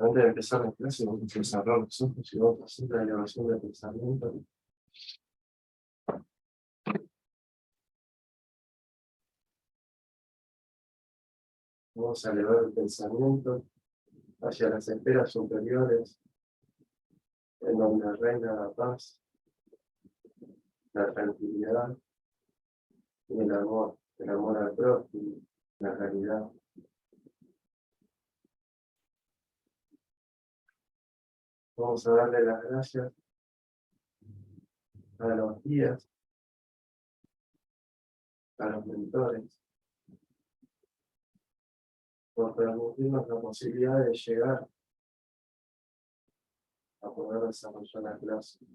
Antes de empezar la clase, vamos a cerrar los ojos y vamos a hacer la elevación del pensamiento. Vamos a elevar el pensamiento hacia las esferas superiores, en donde reina la paz, la tranquilidad y el amor al prójimo, la caridad. Vamos a darle las gracias a los guías, a los mentores, por permitirnos la posibilidad de llegar a poder desarrollar la clase.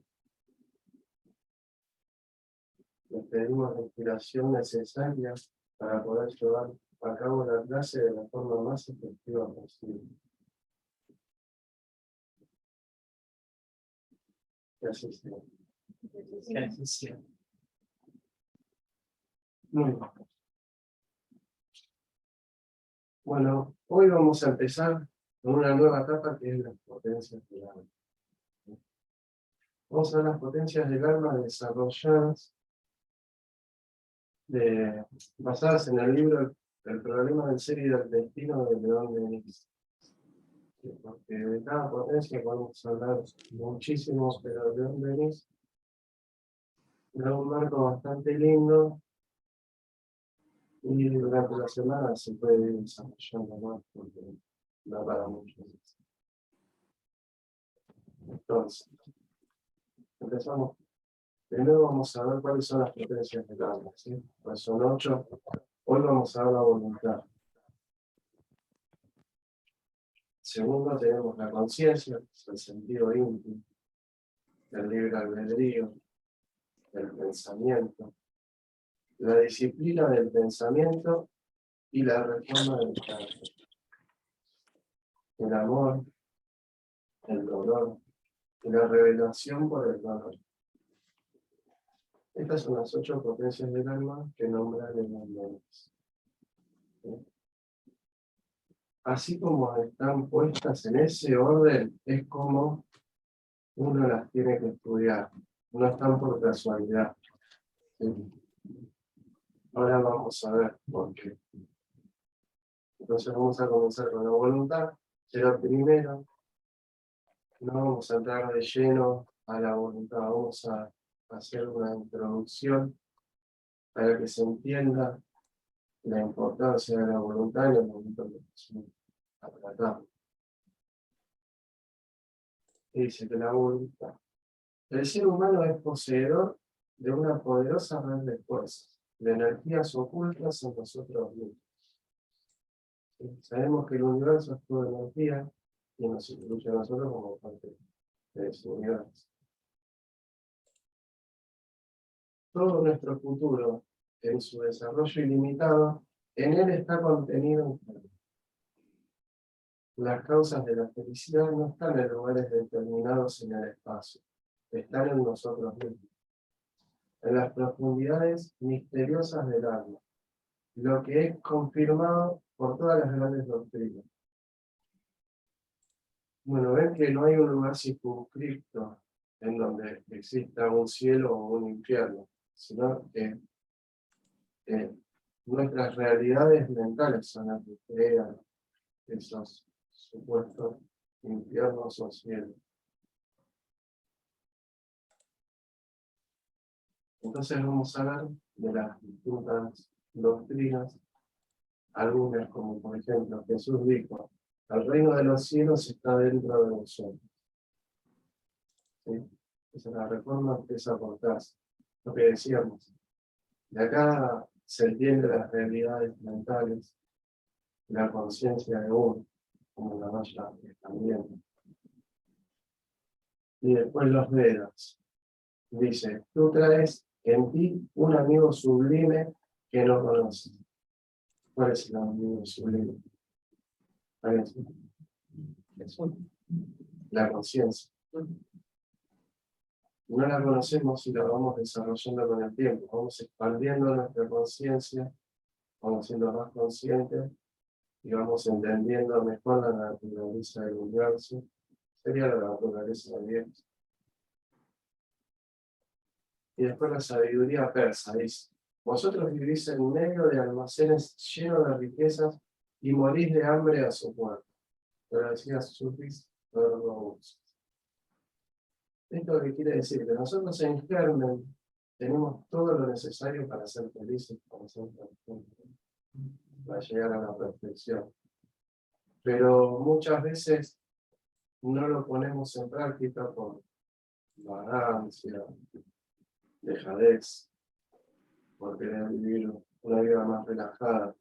Les pedimos la inspiración necesaria para poder llevar a cabo la clase de la forma más efectiva posible. Que así sea. Que así sea. Muy bien. Bueno, hoy vamos a empezar con una nueva etapa que es las potencias del alma. Vamos a ver las potencias del alma desarrolladas, basadas en el libro El problema del ser y del destino de León Denis. Porque de cada potencia podemos hablar muchísimo, pero León Denis da un marco bastante lindo y durante la semana se puede ir desarrollando más porque da para mucho. Entonces, empezamos. Primero vamos a ver cuáles son las potencias del alma, ¿sí? Pues son 8. Hoy vamos a ver la voluntad. Segundo, tenemos la conciencia, el sentido íntimo, el libre albedrío, el pensamiento, la disciplina del pensamiento y la reforma del carácter. El amor, el dolor y la revelación por el dolor. Estas son las 8 potencias del alma que nombran en los Denis. ¿Sí? Así como están puestas en ese orden, es como uno las tiene que estudiar. No están por casualidad. ¿Sí? Ahora vamos a ver por qué. Entonces vamos a comenzar con la voluntad. Será primero. No vamos a entrar de lleno a la voluntad. Vamos a hacer una introducción para que se entienda la importancia de la voluntad en el momento que se trata. Dice que la voluntad. El ser humano es poseedor de una poderosa red de fuerzas, de energías ocultas en nosotros mismos. ¿Sí? Sabemos que el universo es toda energía y nos incluye a nosotros como parte de ese universo. Todo nuestro futuro, en su desarrollo ilimitado, en él está contenido. Las causas de la felicidad no están en lugares determinados en el espacio, están en nosotros mismos, en las profundidades misteriosas del alma, lo que es confirmado por todas las grandes doctrinas. Bueno, ven que no hay un lugar circunscripto en donde exista un cielo o un infierno, sino que nuestras realidades mentales son las que crean esos supuestos infiernos o cielos. Entonces vamos a ver de las distintas doctrinas, algunas como por ejemplo Jesús dijo, el reino de los cielos está dentro de nosotros. ¿Sí? Esa es la reforma empieza por casa. Lo que decíamos, de acá se entienden las realidades mentales, la conciencia de uno, como la vaya también. Y después los Vedas. Dice, tú traes en ti un amigo sublime que no conoces. ¿Cuál es el amigo sublime? La conciencia. No la conocemos y la vamos desarrollando con el tiempo. Vamos expandiendo nuestra conciencia, vamos siendo más conscientes y vamos entendiendo mejor la naturaleza del universo, sería la naturaleza de Dios. Y después la sabiduría persa dice: vosotros vivís en medio de almacenes llenos de riquezas y morís de hambre a su puerta. Pero decía Sufis, esto que quiere decir que nosotros en germen tenemos todo lo necesario para ser felices, para ser perfectos, para llegar a la perfección. Pero muchas veces no lo ponemos en práctica por vagancia, dejadez, por querer vivir una vida más relajada.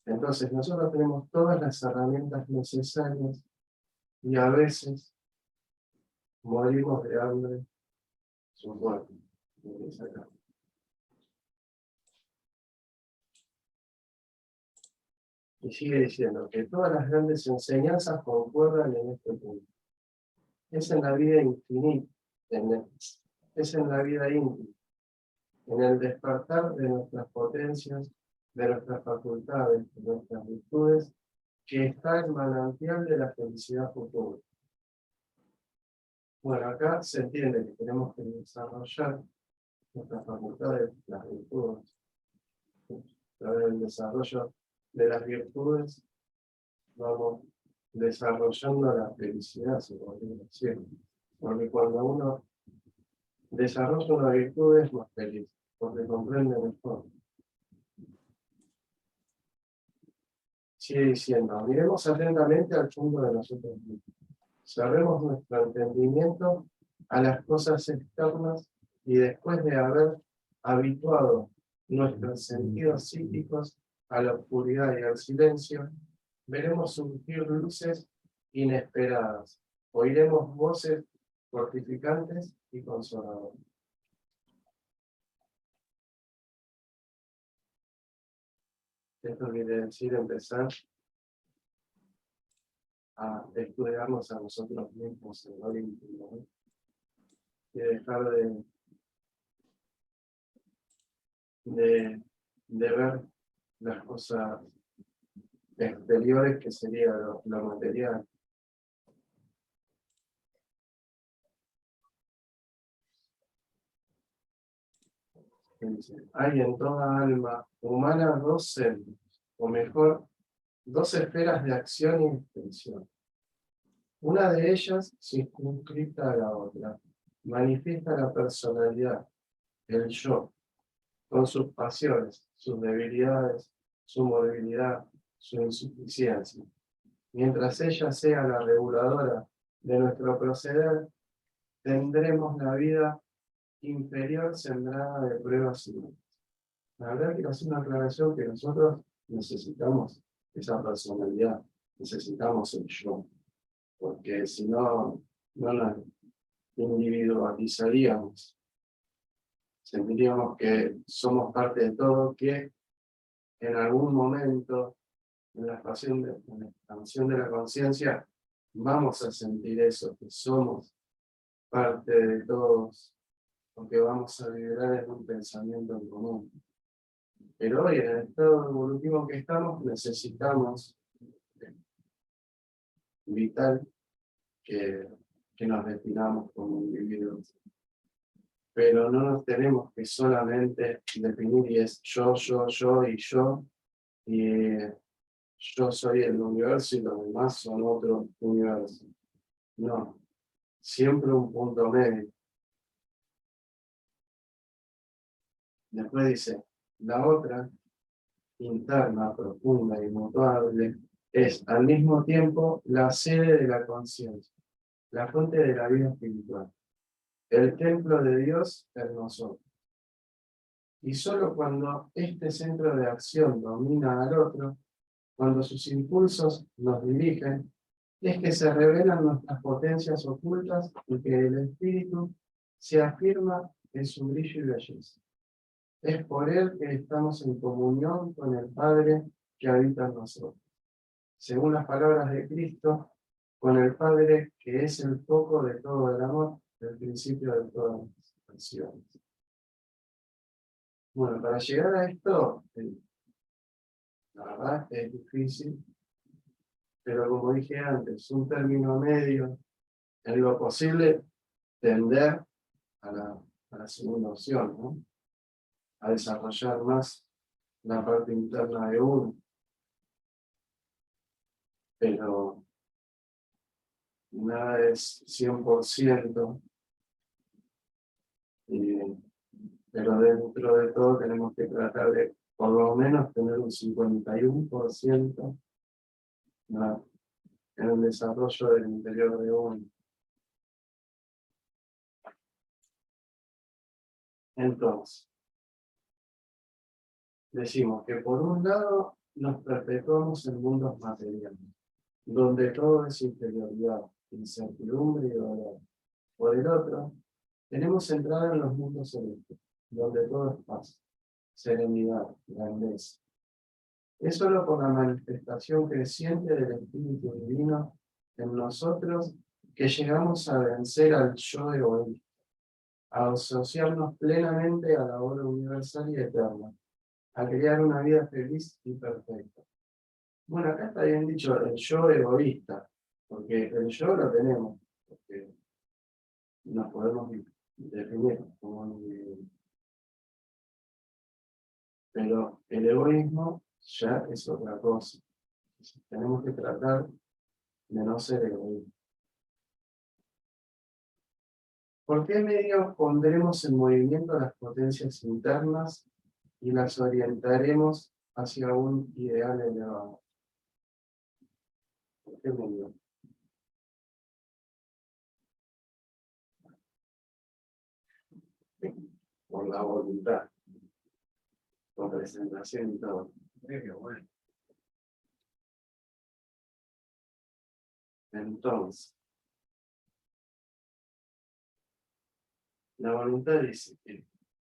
Entonces nosotros tenemos todas las herramientas necesarias y a veces morimos de hambre su cuerpo. Y sigue diciendo que todas las grandes enseñanzas concuerdan en este punto. Es en la vida infinita, es en la vida íntima, en el despertar de nuestras potencias, de nuestras facultades, de nuestras virtudes, que está el manantial de la felicidad futura. Bueno, acá se entiende que tenemos que desarrollar nuestras facultades, las virtudes. A través del desarrollo de las virtudes vamos desarrollando la felicidad, se podría decir. Porque cuando uno desarrolla una virtud es más feliz, porque comprende mejor. Sigue diciendo: miremos atentamente al fondo de nosotros mismos. Cerremos nuestro entendimiento a las cosas externas y después de haber habituado nuestros sentidos psíquicos a la oscuridad y al silencio, veremos surgir luces inesperadas, oiremos voces fortificantes y consoladoras. Esto quiere decir empezar a estudiarnos a nosotros mismos en lo íntimo, ¿no? Y dejar de ver las cosas exteriores, que sería lo material. Hay en toda alma humana dos centros, o mejor, dos esferas de acción y extensión. Una de ellas circunscrita a la otra, manifiesta la personalidad, el yo, con sus pasiones, sus debilidades, su morbilidad, su insuficiencia. Mientras ella sea la reguladora de nuestro proceder, tendremos la vida inferior sembrada de pruebas y luchas. La verdad que es una aclaración que nosotros necesitamos esa personalidad, necesitamos el yo, porque si no, no nos individualizaríamos, sentiríamos que somos parte de todo, que en algún momento, en la expansión de la conciencia, vamos a sentir eso, que somos parte de todos, porque vamos a vibrar en un pensamiento en común. Pero hoy, en el estado evolutivo que estamos, necesitamos vital que nos definamos como individuos. Pero no nos tenemos que solamente definir y es yo, y yo, y yo soy el universo y los demás son otro universo. No, siempre un punto medio. Después dice, la otra, interna, profunda, inmutable, es al mismo tiempo la sede de la conciencia, la fuente de la vida espiritual, el templo de Dios en nosotros. Y solo cuando este centro de acción domina al otro, cuando sus impulsos nos dirigen, es que se revelan nuestras potencias ocultas y que el espíritu se afirma en su brillo y belleza. Es por él que estamos en comunión con el Padre que habita en nosotros. Según las palabras de Cristo, con el Padre que es el foco de todo el amor, el principio de todas las acciones. Bueno, para llegar a esto, La verdad es difícil, pero como dije antes, un término medio, en lo posible, tender a la segunda opción, ¿no? A desarrollar más la parte interna de uno, pero nada es 100%, pero dentro de todo tenemos que tratar de por lo menos tener un 51%, ¿no?, en el desarrollo del interior de uno. Entonces, decimos que por un lado nos perpetuamos en mundos materiales, donde todo es inferioridad, incertidumbre y dolor. Por el otro, tenemos entrada en los mundos celestes, donde todo es paz, serenidad, grandeza. Es solo por la manifestación creciente del Espíritu Divino en nosotros que llegamos a vencer al yo egoísta, a asociarnos plenamente a la obra universal y eterna, a crear una vida feliz y perfecta. Bueno, acá está bien dicho el yo egoísta, porque el yo lo tenemos, porque nos podemos definir como un individuo. Pero el egoísmo ya es otra cosa. Tenemos que tratar de no ser egoístas. ¿Por qué medios pondremos en movimiento las potencias internas y las orientaremos hacia un ideal elevado? ¿Por qué medios? Por la voluntad, con presentación y todo. Bueno. Entonces, la voluntad dice que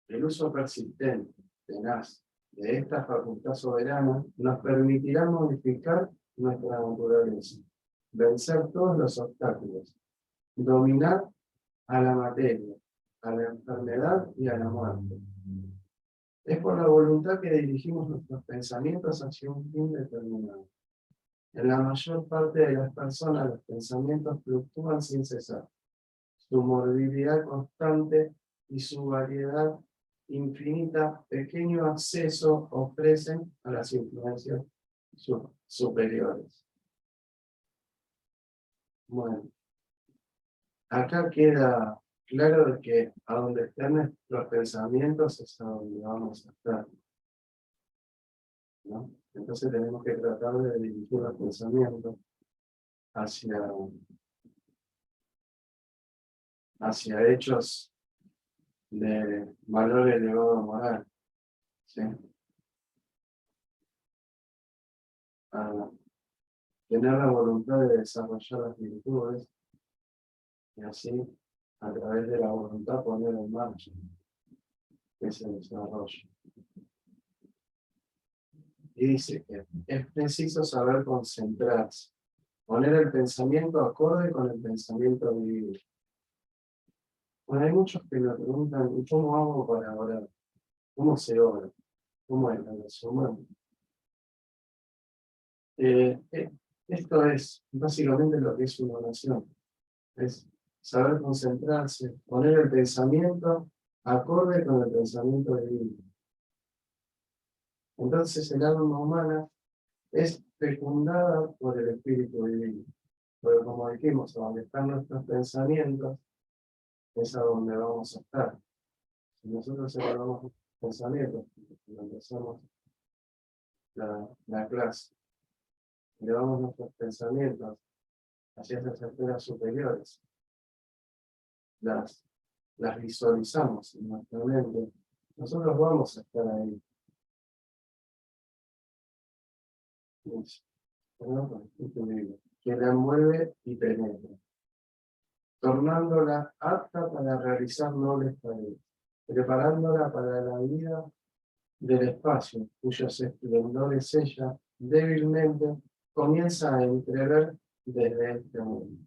el uso persistente, tenaz, de esta facultad soberana nos permitirá modificar nuestra naturaleza, vencer todos los obstáculos, dominar a la materia, a la enfermedad y a la muerte. Es por la voluntad que dirigimos nuestros pensamientos hacia un fin determinado. En la mayor parte de las personas los pensamientos fluctúan sin cesar. Su movilidad constante y su variedad infinita, pequeño acceso ofrecen a las influencias superiores. Bueno, acá queda claro que a donde estén nuestros pensamientos es a donde vamos a estar, ¿no? Entonces tenemos que tratar de dirigir los pensamientos hacia hechos de valor elevado moral, ¿sí? A tener la voluntad de desarrollar las virtudes y así, a través de la voluntad, poner en marcha ese desarrollo. Y dice que es preciso saber concentrarse, poner el pensamiento acorde con el pensamiento divino. Bueno, hay muchos que me preguntan, ¿y cómo hago para orar? ¿Cómo se ora? ¿Cómo es la oración? Bueno, esto es básicamente lo que es una oración. Es saber concentrarse, poner el pensamiento acorde con el pensamiento divino. Entonces el alma humana es fecundada por el Espíritu Divino. Pero como dijimos, a donde están nuestros pensamientos, es a donde vamos a estar. Si nosotros separamos nuestros pensamientos, cuando empezamos la clase, llevamos nuestros pensamientos hacia esas esferas superiores, las visualizamos en nuestra mente, nosotros vamos a estar ahí. Que la envuelve y penetra, tornándola apta para realizar nobles tareas, preparándola para la vida del espacio, cuyos esplendores ella débilmente comienza a entrever desde este mundo.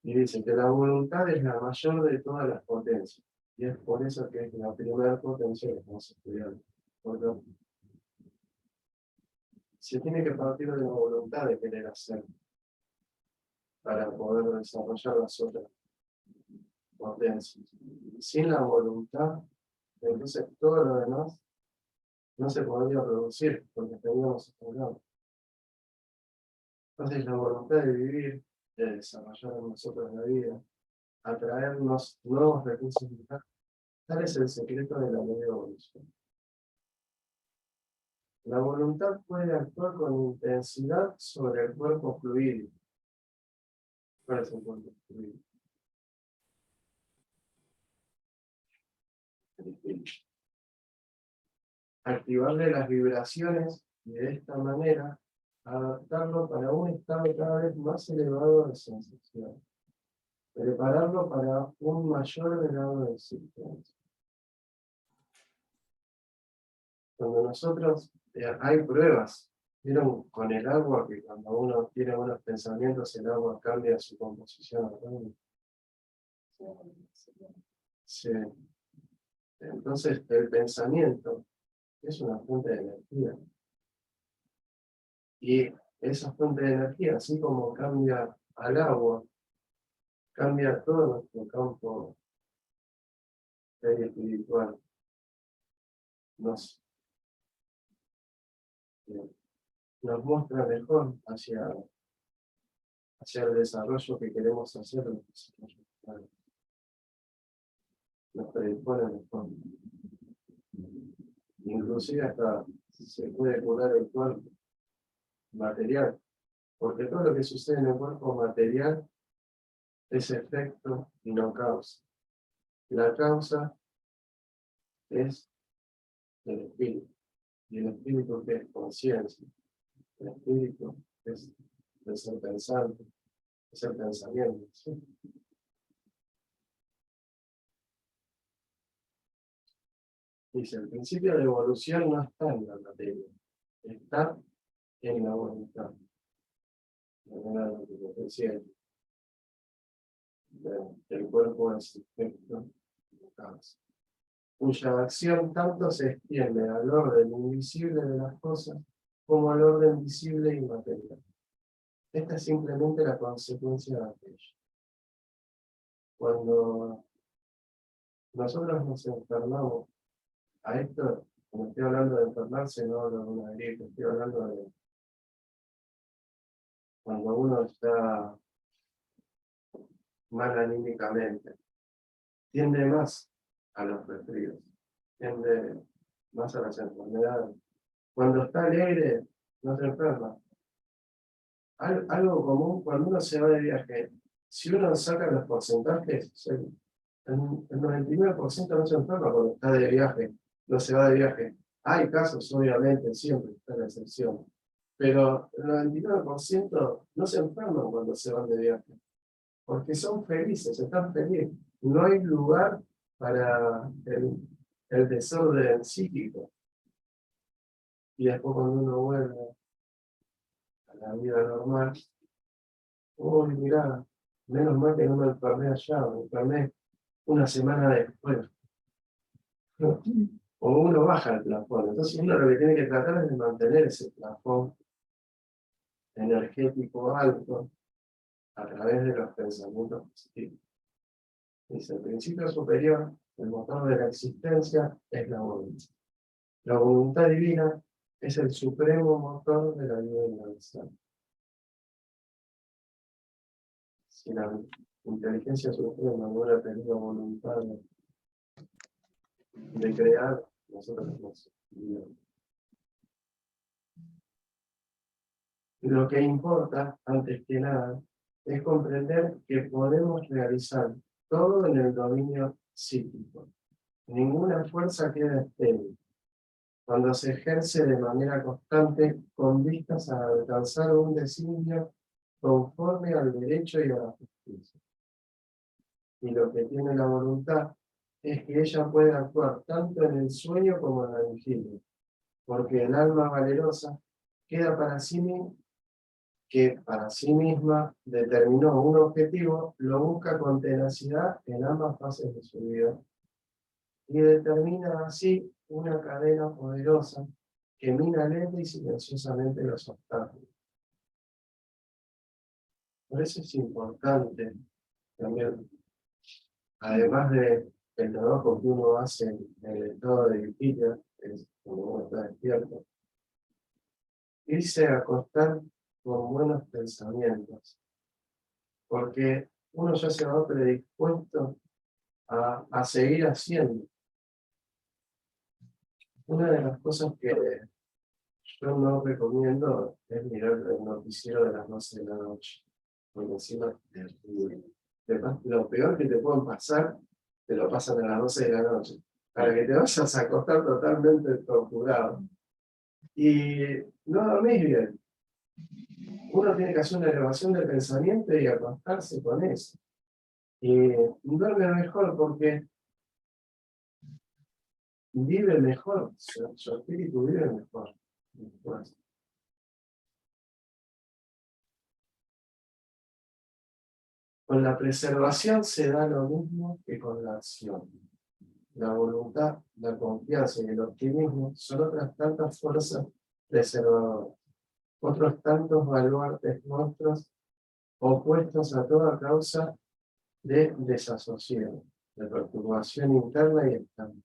Y dice que la voluntad es la mayor de todas las potencias, Y es por eso que es la primera potencia que estamos estudiando. Porque se tiene que partir de la voluntad de querer hacer para poder desarrollar las otras potencias. Sin la voluntad, entonces todo lo demás no se podría producir porque estaríamos estudiando. Entonces la voluntad de vivir, de desarrollar en nosotros la vida, atraernos nuevos recursos vitales, tal es el secreto de la ley de evolución. La voluntad puede actuar con intensidad sobre el cuerpo fluido. ¿Cuál es el cuerpo fluido? El espíritu. Activarle las vibraciones y de esta manera adaptarlo para un estado cada vez más elevado de sensación. Prepararlo para un mayor grado de existencia. Cuando nosotros, hay pruebas, vieron con el agua que cuando uno tiene buenos pensamientos el agua cambia su composición atómica. Sí. Entonces el pensamiento es una fuente de energía. Y esa fuente de energía, así como cambia al agua, cambia todo nuestro campo espiritual. Nos muestra mejor hacia el desarrollo que queremos hacer. Nos predispone mejor. Inclusive hasta se puede curar el cuerpo material, porque todo lo que sucede en el cuerpo material es efecto y no causa. La causa es el espíritu, y el espíritu que es conciencia, el espíritu es el ser pensante, es el pensamiento. ¿Sí? Dice, el principio de evolución no está en la materia, está en la voluntad. El cuerpo es efecto de causa, cuya acción tanto se extiende al orden invisible de las cosas como al orden visible y material. Esta es simplemente la consecuencia de aquello. Cuando nosotros nos enfermamos, a esto, como estoy hablando de enfermarse, no hablo de una gripe, estoy hablando de cuando uno está mal anímicamente, tiende más a los resfríos, tiende más a las enfermedades. Cuando está alegre, no se enferma. Algo común, cuando uno se va de viaje, si uno saca los porcentajes, el 99% no se enferma cuando está de viaje, no se va de viaje. Hay casos, obviamente, siempre está la excepción, pero el 99% no se enferman cuando se van de viaje, porque son felices, están felices. No hay lugar para el desorden psíquico. Y después cuando uno vuelve a la vida normal, uy, mirá, menos mal que no me enfermé allá, me enfermé una semana después. O uno baja el plafón. Entonces uno lo que tiene que tratar es de mantener ese plafón energético alto a través de los pensamientos positivos. Dice, el principio superior, el motor de la existencia, es la voluntad. La voluntad divina es el supremo motor de la vida universal. Si la inteligencia suprema no hubiera tenido voluntad de crear, nosotros no vivíamos. Lo que importa, antes que nada, es comprender que podemos realizar todo en el dominio psíquico. Ninguna fuerza queda estéril cuando se ejerce de manera constante con vistas a alcanzar un designio conforme al derecho y a la justicia. Y lo que tiene la voluntad es que ella puede actuar tanto en el sueño como en la vigilia, porque el alma valerosa queda que para sí misma determinó un objetivo, lo busca con tenacidad en ambas fases de su vida y determina así una cadena poderosa que mina lenta y silenciosamente los obstáculos. Por eso es importante también, además de el trabajo que uno hace en el estado de vigilia, que es cuando uno está despierto, irse a acostar con buenos pensamientos, porque uno ya se va predispuesto a seguir haciendo. Una de las cosas que yo no recomiendo es mirar el noticiero de las 12 de la noche, porque encima es terrible. Lo peor que te pueden pasar, te lo pasan a las 12 de la noche, para que te vayas a acostar totalmente torturado. Y no dormís bien. Uno tiene que hacer una elevación del pensamiento y acostarse con eso. Y duerme mejor porque vive mejor, su espíritu vive mejor. Después. Con la preservación se da lo mismo que con la acción. La voluntad, la confianza y el optimismo son otras tantas fuerzas preservadoras, otros tantos baluartes nuestros opuestos a toda causa de desasosiego, de perturbación interna y externa.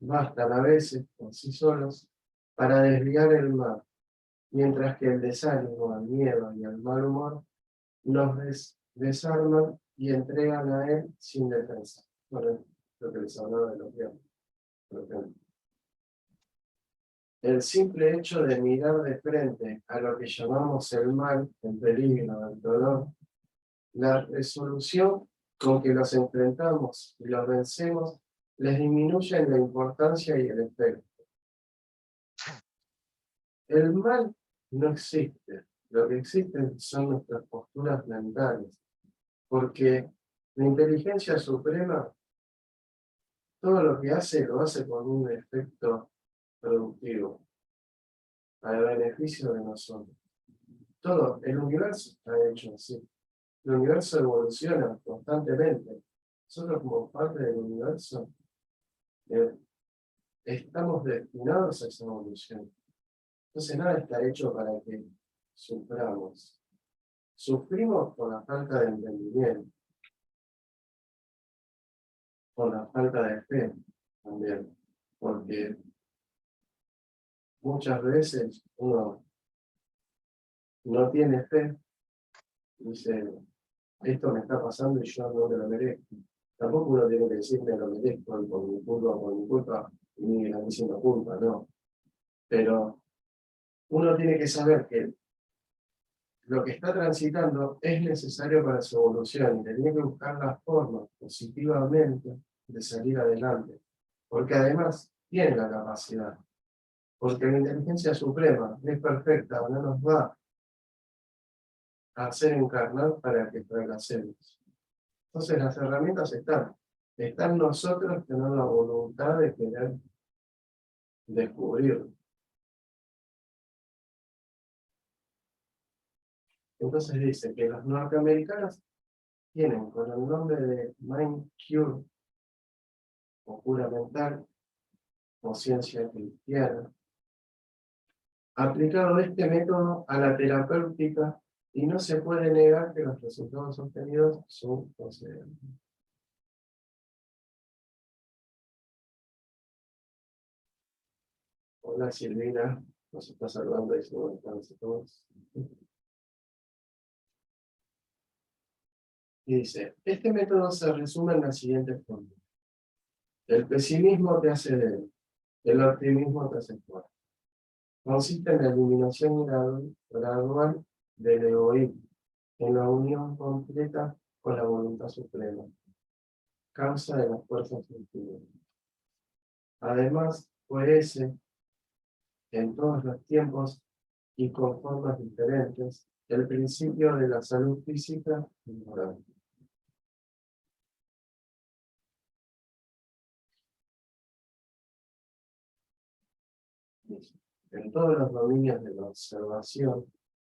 Bastan a veces, por sí solos, para desviar el mal, mientras que el desánimo, el miedo y el mal humor nos desarman y entregan a él sin defensa. Bueno, lo que les hablaba de los diablos, por ejemplo. El simple hecho de mirar de frente a lo que llamamos el mal, el peligro, el dolor, la resolución con que los enfrentamos y los vencemos, les disminuye en la importancia y el efecto. El mal no existe, lo que existen son nuestras posturas mentales, porque la inteligencia suprema todo lo que hace lo hace con un efecto productivo, para el beneficio de nosotros. Todo, el universo está hecho así. El universo evoluciona constantemente. Nosotros como parte del universo eh, estamos destinados a esa evolución. Entonces nada está hecho para que suframos. Sufrimos por la falta de entendimiento, por la falta de fe también, porque muchas veces uno no tiene fe, dice, esto me está pasando y yo no me lo merezco. Tampoco uno tiene que decir me lo merezco y por mi culpa, y mi grandísima culpa, no. Pero uno tiene que saber que lo que está transitando es necesario para su evolución y tiene que buscar la forma positivamente de salir adelante, porque además tiene la capacidad, porque la inteligencia suprema es perfecta, no nos va a hacer encarnar para que fracasemos. Entonces las herramientas están nosotros tener la voluntad de querer descubrirlo. Entonces dice que los norteamericanos tienen con el nombre de Mind Cure o cura mental o ciencia cristiana, aplicado este método a la terapéutica y no se puede negar que los resultados obtenidos son considerables. Hola Silvina, nos está saludando y buenas tardes a todos. Y dice, este método se resume en la siguiente forma. El pesimismo te hace débil, el optimismo te hace fuerte. Consiste en la eliminación gradual del egoísmo, en la unión completa con la voluntad suprema, causa de las fuerzas infinitas. Además, puede en todos los tiempos y con formas diferentes, el principio de la salud física y moral. En todos los dominios de la observación,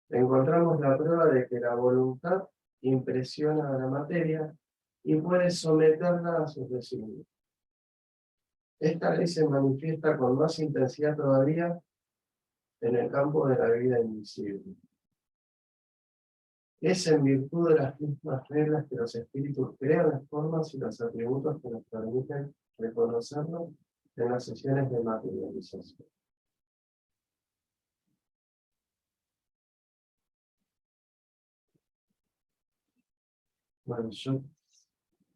encontramos la prueba de que la voluntad impresiona a la materia y puede someterla a sus designios. Esta ley se manifiesta con más intensidad todavía en el campo de la vida invisible. Es en virtud de las mismas reglas que los espíritus crean las formas y los atributos que nos permiten reconocerlos en las sesiones de materialización. Bueno, yo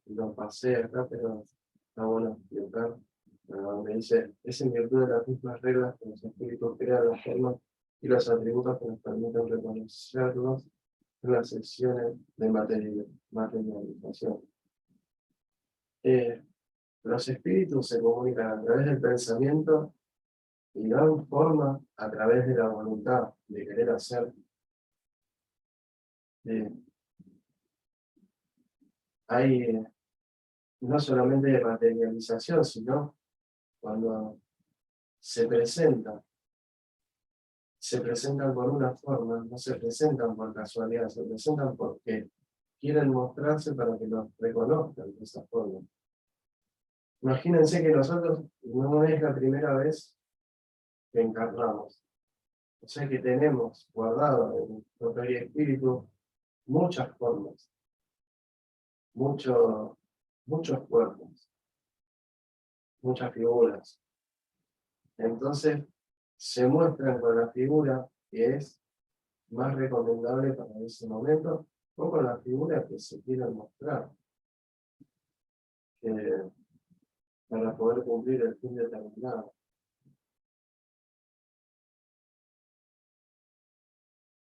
lo pasé acá, pero está bueno explicar. Me dice, es en virtud de las mismas reglas que los espíritus crean las formas y los atributos que nos permiten reconocerlos en las sesiones de materialización. Los espíritus se comunican a través del pensamiento y dan forma a través de la voluntad de querer hacer. Hay no solamente de materialización, sino cuando se presentan por una forma, no se presentan por casualidad, se presentan porque quieren mostrarse para que los reconozcan de esa forma. Imagínense que nosotros no es la primera vez que encarnamos. O sea que tenemos guardado en nuestro espíritu muchas formas, muchos cuerpos, muchas figuras. Entonces se muestran con la figura que es más recomendable para ese momento, o con la figura que se quiera mostrar, para poder cumplir el fin determinado.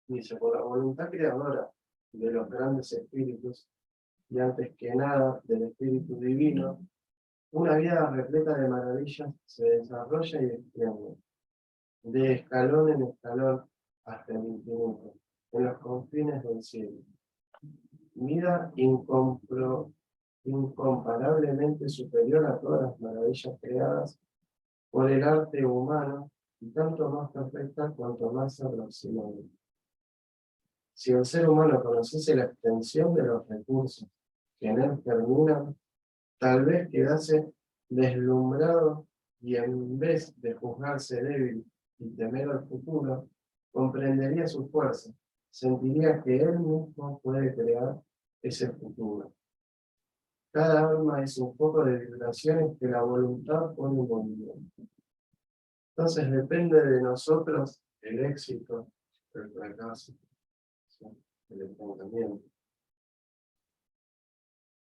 Dice, por la voluntad creadora de los grandes espíritus, y antes que nada del espíritu divino, una vida repleta de maravillas se desarrolla y extiende, de escalón en escalón hasta el infinito, en los confines del cielo. Vida incomparablemente superior a todas las maravillas creadas por el arte humano, y tanto más perfecta cuanto más aproximable. Si el ser humano conociese la extensión de los recursos que en él terminan, tal vez quedase deslumbrado y en vez de juzgarse débil y temer al futuro, comprendería su fuerza, sentiría que él mismo puede crear ese futuro. Cada alma es un foco de vibraciones que la voluntad pone en movimiento. Entonces depende de nosotros el éxito, el fracaso, el estancamiento,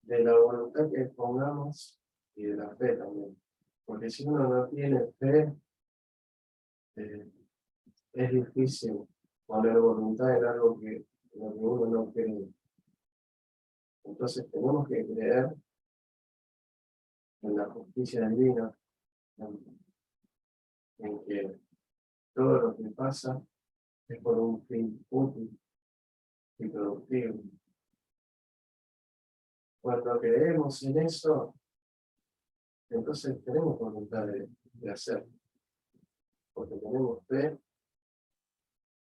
de la voluntad que pongamos y de la fe también. Porque si uno no tiene fe, es difícil poner voluntad en algo que uno no cree. Entonces tenemos que creer en la justicia divina, en que todo lo que pasa es por un fin útil y productivo. Cuando creemos en eso, entonces tenemos voluntad de hacerlo, porque tenemos fe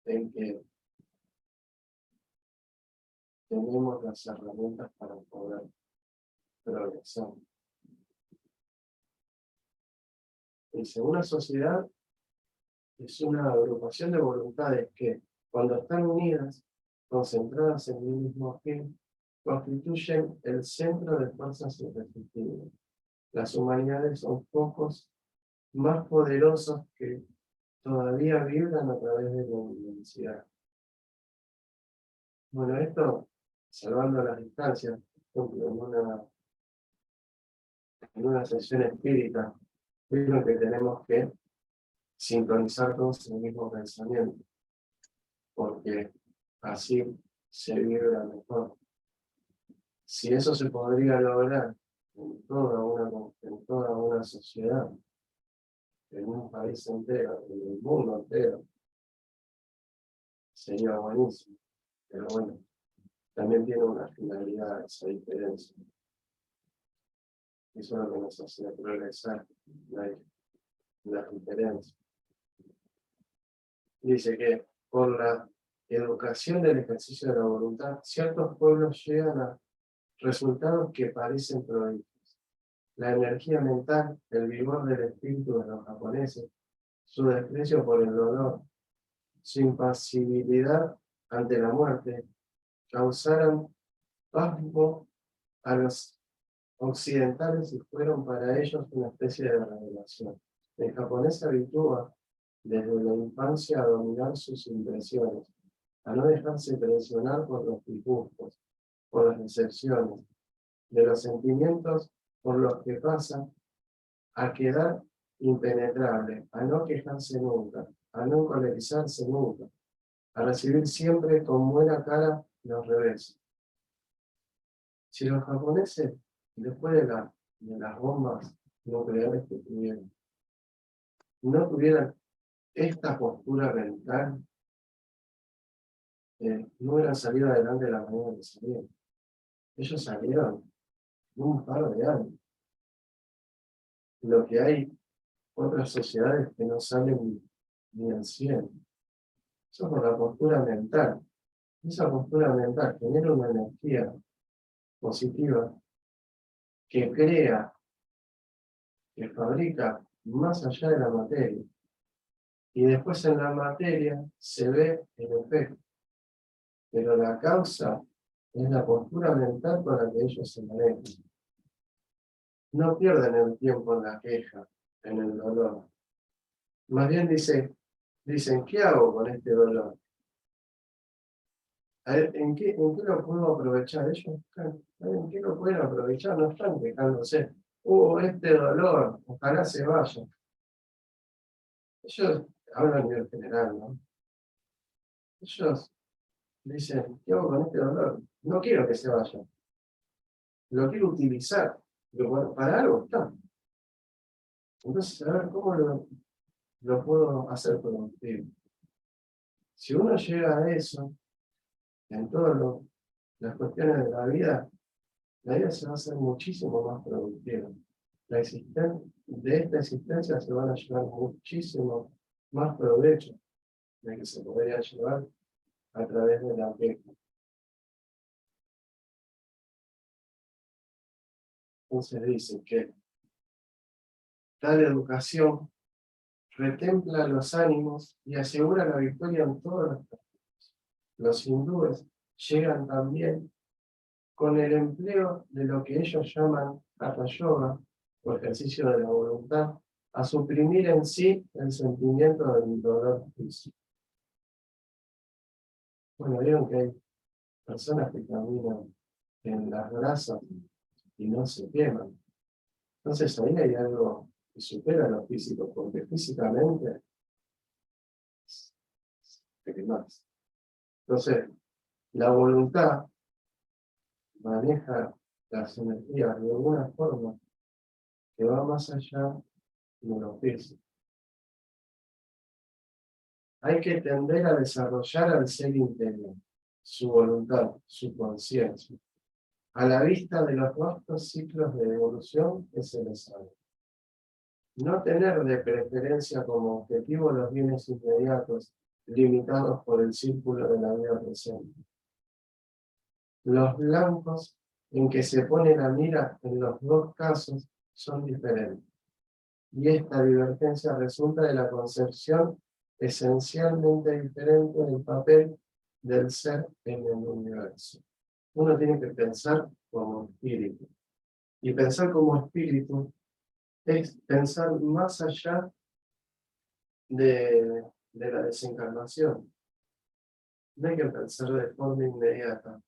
en que tenemos las herramientas para poder progresar. Dice, una sociedad es una agrupación de voluntades que, cuando están unidas, concentradas en un mismo fin, constituyen el centro de fuerzas irresistibles. Las humanidades son focos más poderosos que todavía vibran a través de la inmensidad. Bueno, esto, salvando las distancias, por ejemplo, en una sesión espírita, es lo que tenemos que sintonizar todos en el mismo pensamiento, porque así se vibra mejor. Si eso se podría lograr en toda una sociedad, en un país entero, en el mundo entero, sería buenísimo. Pero bueno, también tiene una finalidad esa diferencia. Eso es lo que nos hace progresar, la diferencia. Dice que por la educación del ejercicio de la voluntad, ciertos pueblos llegan a resultados que parecen prodigios. la energía mental, el vigor del espíritu de los japoneses, su desprecio por el dolor, su impasibilidad ante la muerte, causaron pasmo a los occidentales y fueron para ellos una especie de revelación. El japonés se habitúa desde la infancia a dominar sus impresiones, a no dejarse presionar por los disgustos, por las decepciones, de los sentimientos por los que pasa, a quedar impenetrable, a no quejarse nunca, a no colerizarse nunca, a recibir siempre con buena cara los reveses. Si los japoneses, después de las bombas nucleares que tuvieron, no tuvieran esta postura mental, no hubieran salido adelante de la manera que salieron. Ellos salieron un par de años. Lo que hay otras sociedades que no salen ni al 100. Eso por la postura mental. Esa postura mental genera una energía positiva que crea, que fabrica más allá de la materia. Y después en la materia se ve el efecto. Pero la causa es la postura mental con la que ellos se manejan. No pierden el tiempo en la queja, en el dolor. Más bien dicen, ¿qué hago con este dolor? A ver, ¿en qué lo puedo aprovechar? Ellos, ¿en qué lo pueden aprovechar? No están quejándose. Este dolor, ojalá se vaya. Ellos hablan a nivel general, ¿no? Ellos dicen, ¿qué hago con este dolor? No quiero que se vaya. Lo quiero utilizar. Pero bueno, para algo está. Entonces, a ver, ¿cómo lo puedo hacer productivo? Si uno llega a eso, en todas las cuestiones de la vida se va a hacer muchísimo más productiva. De esta existencia se van a llevar muchísimo más provecho de que se podría llevar a través de la queja. Entonces dice que tal educación retempla los ánimos y asegura la victoria en todas las cosas. Los hindúes llegan también con el empleo de lo que ellos llaman hatha yoga, o ejercicio de la voluntad, a suprimir en sí el sentimiento del dolor físico. Bueno, vieron que hay personas que caminan en las grasas y no se queman. Entonces ahí hay algo que supera lo físico, porque físicamente te quemas. Entonces, la voluntad maneja las energías de alguna forma que va más allá de lo físico. Hay que tender a desarrollar al ser interior, su voluntad, su conciencia, a la vista de los vastos ciclos de evolución que se les sabe. No tener de preferencia como objetivo los bienes inmediatos, limitados por el círculo de la vida presente. Los blancos en que se pone la mira en los dos casos son diferentes. Y esta divergencia resulta de la concepción esencialmente diferente del papel del ser en el universo. Uno tiene que pensar como espíritu. Y pensar como espíritu es pensar más allá de la desencarnación. No hay que pensar de forma inmediata.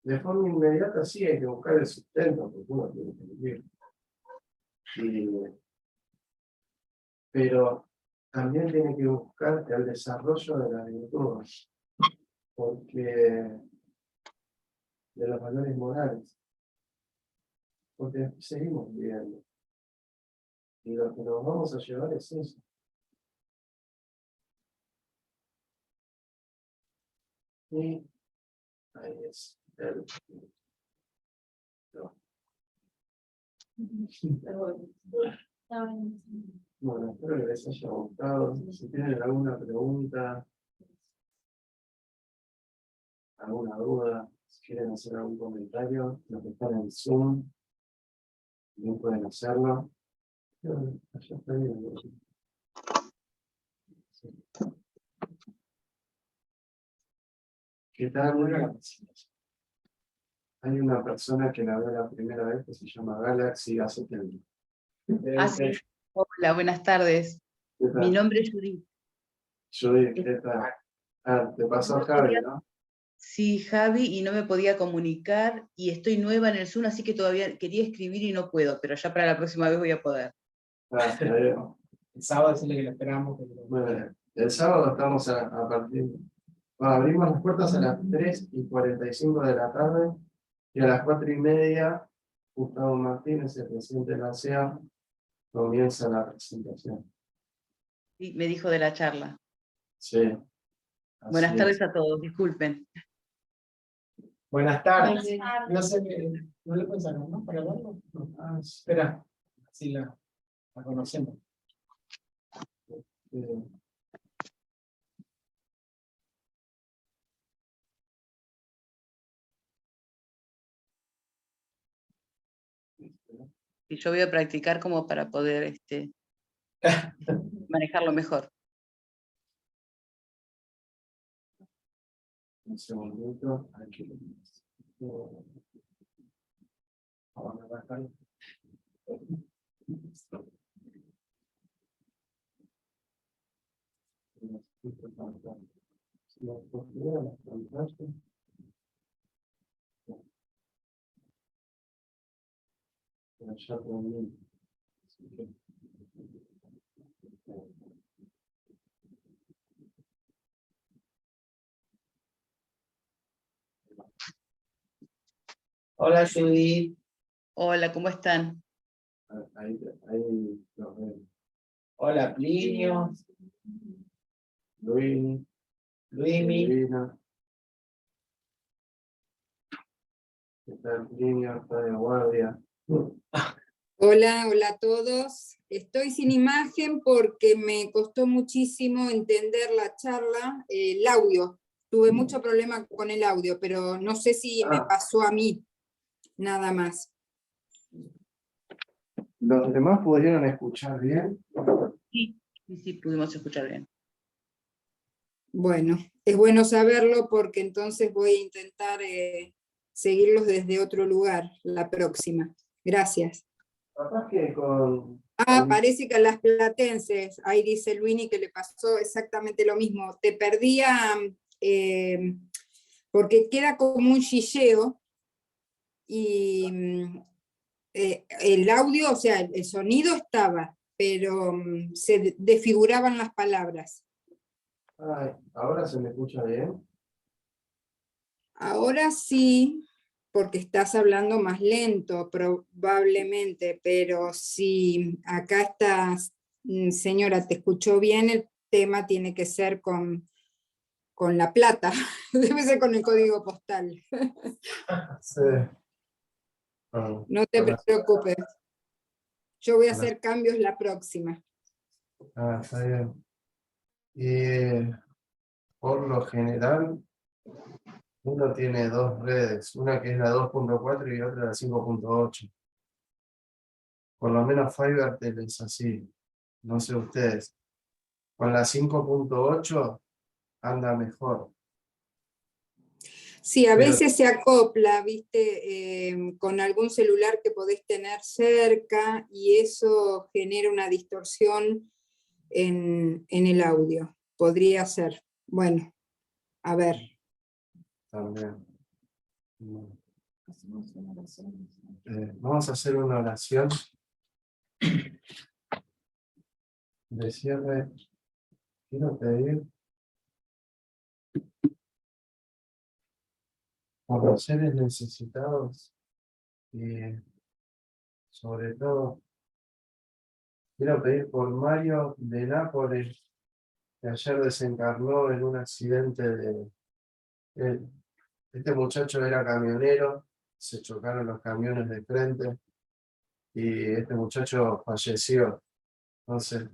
De forma inmediata sí hay que buscar el sustento, porque uno tiene que vivir. Pero también tiene que buscar el desarrollo de las virtudes, porque de los valores morales, porque seguimos viviendo. Y lo que nos vamos a llevar es eso. Y ahí es el... No. Bueno, espero que les haya gustado. Si tienen alguna pregunta, alguna duda, si quieren hacer algún comentario, los que están en Zoom, Bien pueden hacerlo. Allá está bien. ¿Qué tal? Hay una persona que la veo la primera vez que se llama Galaxy hace tiempo. Ah, sí. Hola, buenas tardes. ¿Qué Mi tal? nombre es Judith. Judith, ¿qué tal? Ah, te pasó Javi, ¿no? Sí, Javi, y no me podía comunicar y estoy nueva en el Zoom, así que todavía quería escribir y no puedo, pero ya para la próxima vez voy a poder. Ah, está bien. El sábado decirle que lo esperamos. Bueno, el sábado estamos a partir. Bueno, abrimos las puertas a las 3:45 de la tarde y a las 4:30, Gustavo Martínez, el presidente de la CEA, comienza la presentación. Sí, me dijo de la charla. Sí, Buenas así tardes es. a todos, disculpen. Buenas tardes. No sé, no le puedes sacar, ¿no? Para hablarlo. Ah, Espera, así la conocemos. eh, Y yo voy a practicar como para poder manejarlo mejor. Un segundito. Aquí. Ahora va a estar. Ya terminé. Hola, Judith. Hola, ¿cómo están? Ahí los veo. Hola, Plinio. Luis, Luismi. Silvina. ¿Qué tal, Plinio? Está de guardia. Hola, hola a todos. Estoy sin imagen porque me costó muchísimo entender la charla, el audio. Tuve mucho problema con el audio, pero no sé si me pasó a mí, nada más. ¿Los demás pudieron escuchar bien? Sí, sí, pudimos escuchar bien. Bueno, es bueno saberlo porque entonces voy a intentar seguirlos desde otro lugar la próxima. Gracias. Capaz que con... Parece que a las platenses, ahí dice Luini que le pasó exactamente lo mismo. Te perdía porque queda como un chilleo y el audio, o sea, el sonido estaba, pero se desfiguraban las palabras. Ay, ¿ahora se me escucha bien? Ahora sí, porque estás hablando más lento probablemente, pero si acá estás, señora, te escuchó bien, el tema tiene que ser con La Plata, debe ser con el código postal. Sí. Ah, No te preocupes, yo voy a hacer cambios la próxima. está bien. Y por lo general, uno tiene dos redes, una que es la 2.4 y otra la 5.8. Por lo menos Fivertel es así, no sé ustedes. Con la 5.8 anda mejor. Sí, a Pero veces se acopla, viste, con algún celular que podés tener cerca y eso genera una distorsión en el audio. Podría ser. Bueno, a ver. también. Vamos a hacer una oración de cierre. Quiero pedir por los seres necesitados y sobre todo quiero pedir por Mario de Nápoles, que ayer desencarnó en un accidente eh, este muchacho era camionero, se chocaron los camiones de frente y este muchacho falleció. Entonces,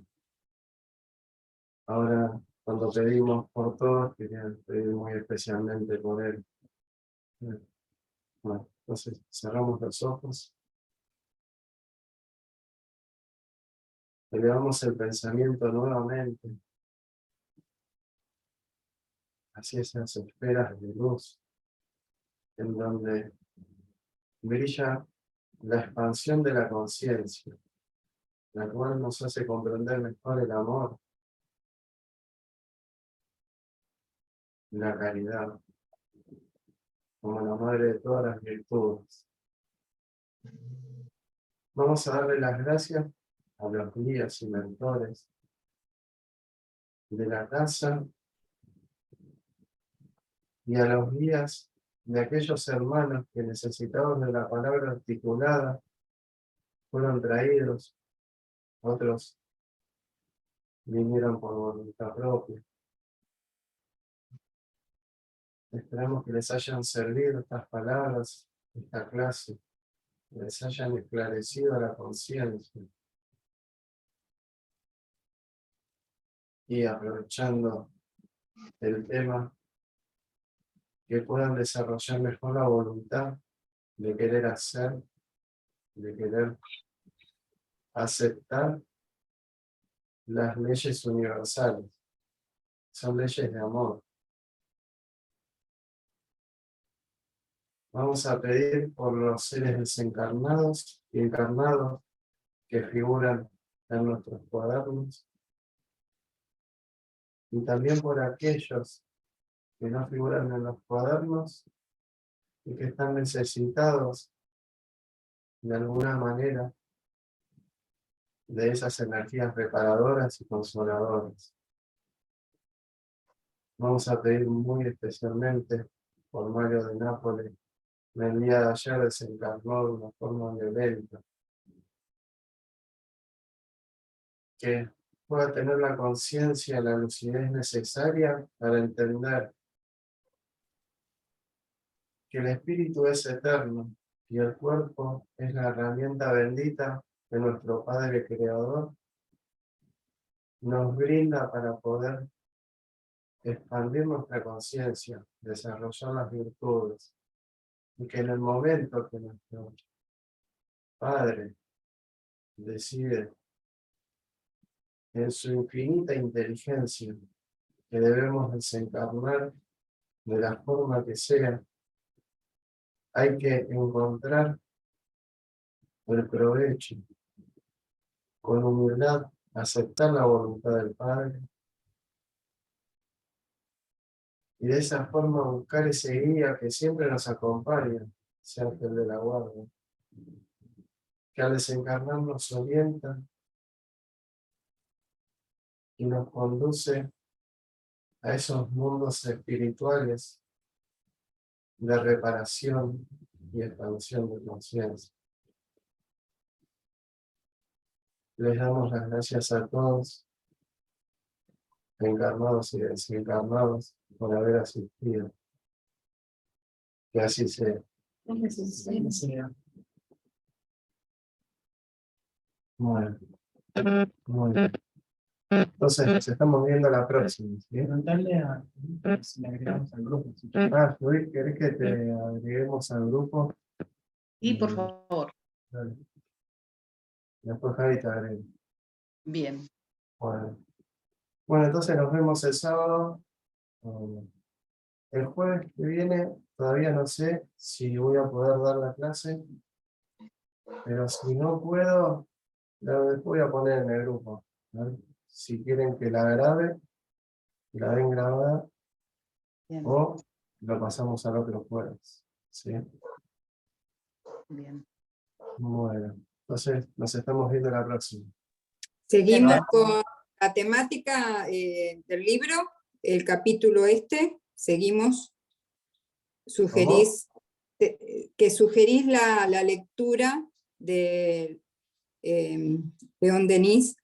ahora cuando pedimos por todos, quería pedir muy especialmente por él. Bueno, entonces cerramos los ojos. elevamos el pensamiento nuevamente hacia esas esferas de luz, en donde brilla la expansión de la conciencia, la cual nos hace comprender mejor el amor y la caridad, como la madre de todas las virtudes. Vamos a darle las gracias a los guías y mentores de la casa y a los guías de aquellos hermanos que necesitaban de la palabra articulada, fueron traídos, otros vinieron por voluntad propia. Esperamos que les hayan servido estas palabras, esta clase, que les hayan esclarecido la conciencia. Y aprovechando el tema, que puedan desarrollar mejor la voluntad de querer hacer, de querer aceptar las leyes universales. Son leyes de amor. Vamos a pedir por los seres desencarnados y encarnados que figuran en nuestros cuadernos, y también por aquellos que no figuran en los cuadernos y que están necesitados de alguna manera de esas energías reparadoras y consoladoras. Vamos a pedir muy especialmente por Mario de Nápoles. El día de ayer desencarnó de una forma violenta. Que pueda tener la conciencia, la lucidez necesaria para entender que el espíritu es eterno y el cuerpo es la herramienta bendita que nuestro Padre Creador nos brinda para poder expandir nuestra conciencia, desarrollar las virtudes, y que en el momento que nuestro Padre decide en su infinita inteligencia que debemos desencarnar de la forma que sea, hay que encontrar el provecho, con humildad, aceptar la voluntad del Padre, y de esa forma buscar ese guía que siempre nos acompaña, ese ángel de la guardia, que al desencarnar nos orienta y nos conduce a esos mundos espirituales de reparación y expansión de conciencia. Les damos las gracias a todos, encarnados y desencarnados, por haber asistido. Que así sea. Bueno, muy bien. Entonces, nos estamos viendo la próxima. ¿Sí? Preguntarle a si le agregamos al grupo. Luis, ¿querés que te agreguemos al grupo? Y por favor, Dale. Después Javi te agrega. bien. Bueno, entonces nos vemos el sábado. El jueves que viene, todavía no sé si voy a poder dar la clase, pero si no puedo, la voy a poner en el grupo. ¿Vale? Si quieren que la grabe, la den grabada, Bien, o lo pasamos al otro jueves. ¿Sí? bien. Bueno, entonces nos estamos viendo la próxima. Seguimos con la temática del libro, el capítulo seguimos. Sugerís la lectura de León Denis.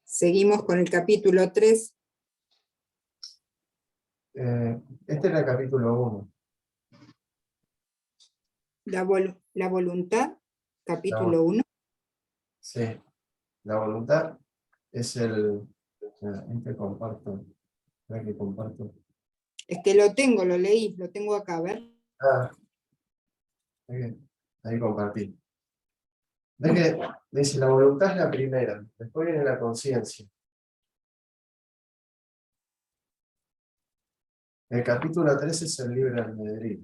Seguimos con el capítulo 3. Este era el capítulo 1. La voluntad, capítulo 1. Sí, la voluntad es el... Este comparto. ¿Para que comparto? Es que lo tengo, lo leí, lo tengo acá, a ver. Ahí compartí. Ves que dice, la voluntad es la primera, después viene la conciencia. El capítulo 13 es el libre albedrío.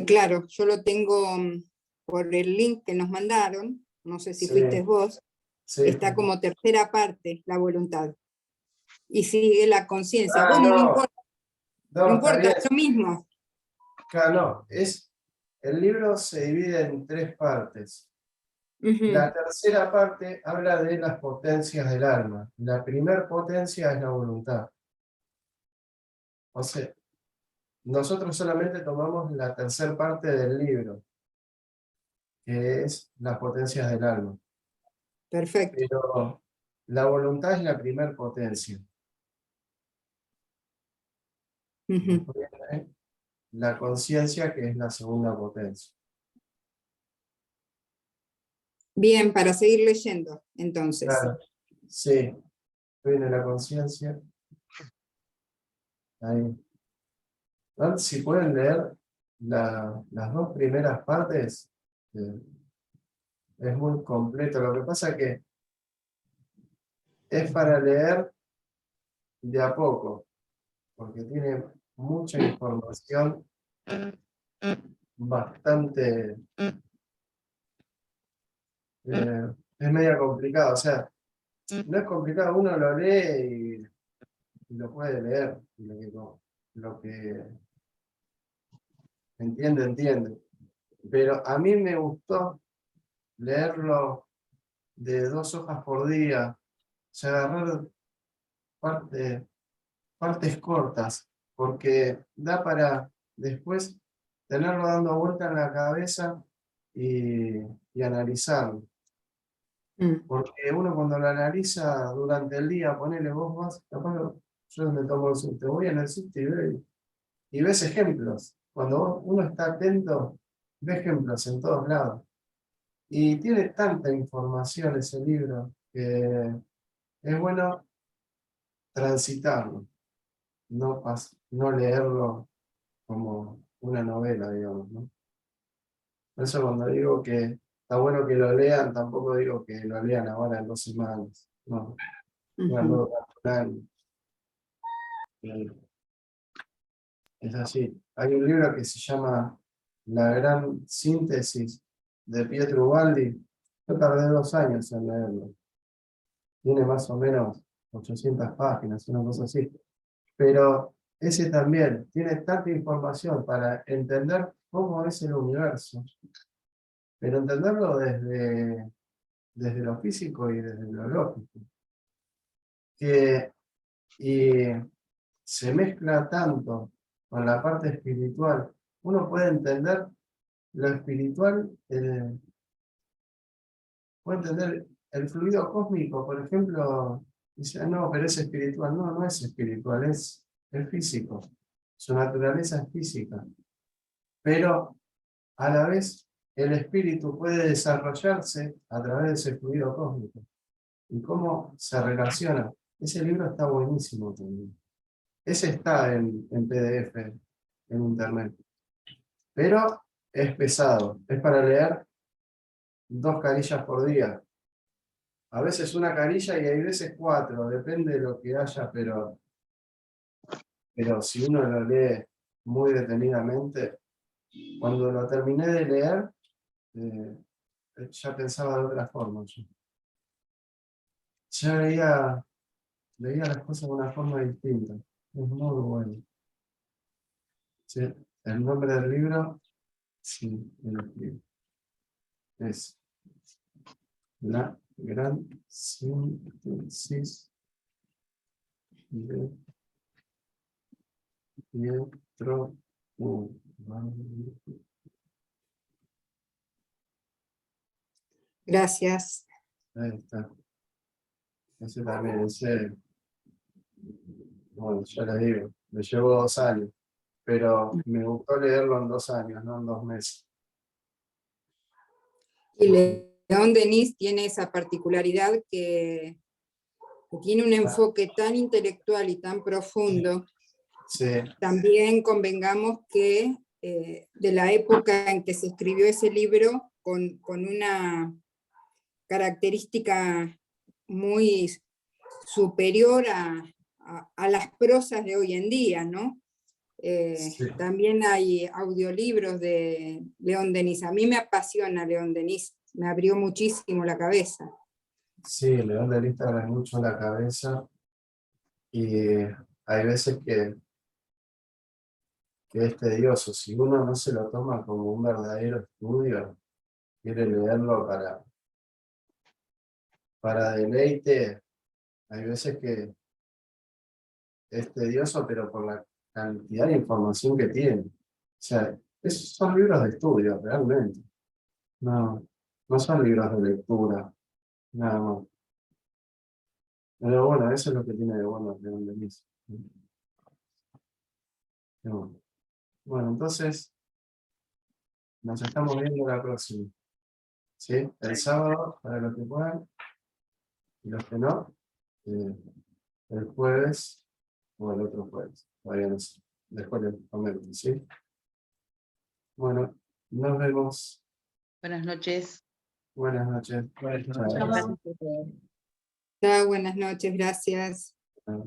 Claro, yo lo tengo por el link que nos mandaron, no sé si Sí. fuiste vos, Sí. está como tercera parte, la voluntad. Y sigue la conciencia. Ah, Bueno, no no. importa, No, no está importa, bien. es lo mismo. Claro, no. El libro se divide en 3 partes. Ujú. La tercera parte habla de las potencias del alma. La primera potencia es la voluntad. O sea, nosotros solamente tomamos la tercera parte del libro, que es las potencias del alma. Perfecto. Pero la voluntad es la primera potencia. Ujú. Después viene la conciencia, que es la segunda potencia. Bien, para seguir leyendo, entonces. Claro, sí. Viene la conciencia. Ahí. ¿No? Si pueden leer las 2 primeras partes, es muy completo. Lo que pasa es que es para leer de a poco, porque tiene mucha información bastante... es media complicada, o sea, no es complicado, uno lo lee y lo puede leer, y lo que entiende, entiende. Pero a mí me gustó leerlo de 2 hojas por día, o sea, agarrar partes cortas, porque da para después tenerlo dando vuelta en la cabeza y analizarlo. Porque uno cuando lo analiza durante el día, ponele vos vas, capaz yo me tomo el subte, voy en el subte y ves ejemplos. Cuando uno está atento, ve ejemplos en todos lados. Y tiene tanta información ese libro que es bueno transitarlo, no leerlo como una novela, digamos, ¿no? Por eso cuando digo que está bueno que lo lean, tampoco digo que lo lean ahora en 2 semanas, no, Ujú. un año. Es así. Hay un libro que se llama La gran síntesis de Pietro Ubaldi. Yo tardé 2 años en leerlo. Tiene más o menos 800 páginas, una cosa así. Pero ese también tiene tanta información para entender cómo es el universo, pero entenderlo desde lo físico y desde lo lógico. Y se mezcla tanto con la parte espiritual. Uno puede entender lo espiritual, puede entender el fluido cósmico, por ejemplo, dice, no, pero es espiritual. No, no es espiritual, es físico. Su naturaleza es física. Pero a la vez el espíritu puede desarrollarse a través de ese fluido cósmico. ¿Y cómo se relaciona? Ese libro está buenísimo también. Ese está en PDF, en internet. Pero es pesado. Es para leer 2 carillas por día. A veces una carilla y hay veces 4. Depende de lo que haya, pero si uno lo lee muy detenidamente, cuando lo terminé de leer, ya pensaba de otra forma. Ya veía las cosas de una forma distinta. Es muy bueno. Sí, el nombre del libro, sí, el libro. Es La gran síntesis de Pietro Ubaldi. Gracias. Ahí está. Ese también, bueno, ya les digo, me llevó 2 años, pero me gustó leerlo en 2 años, no en 2 meses. Y León Denis tiene esa particularidad que tiene un enfoque tan intelectual y tan profundo. Sí, También convengamos que de la época en que se escribió ese libro, con una característica muy superior a las prosas de hoy en día, ¿no? Sí. También hay audiolibros de León Denis. A mí me apasiona León Denis, me abrió muchísimo la cabeza. Sí, León Denis te abre mucho la cabeza y hay veces que es tedioso. Si uno no se lo toma como un verdadero estudio, quiere leerlo para deleite, hay veces que es tedioso, pero por la cantidad de información que tiene. O sea, esos son libros de estudio, realmente. No son libros de lectura, nada más. Pero bueno, eso es lo que tiene de bueno León Denis. Bueno, entonces nos estamos viendo la próxima. ¿Sí? El sábado, para los que puedan, y los que no, el jueves o el otro jueves. Todavía no sé. Después les comento, ¿sí? Bueno, nos vemos. Buenas noches. Buenas noches. Buenas Chao. noches. Chao, buenas noches, gracias. Chao.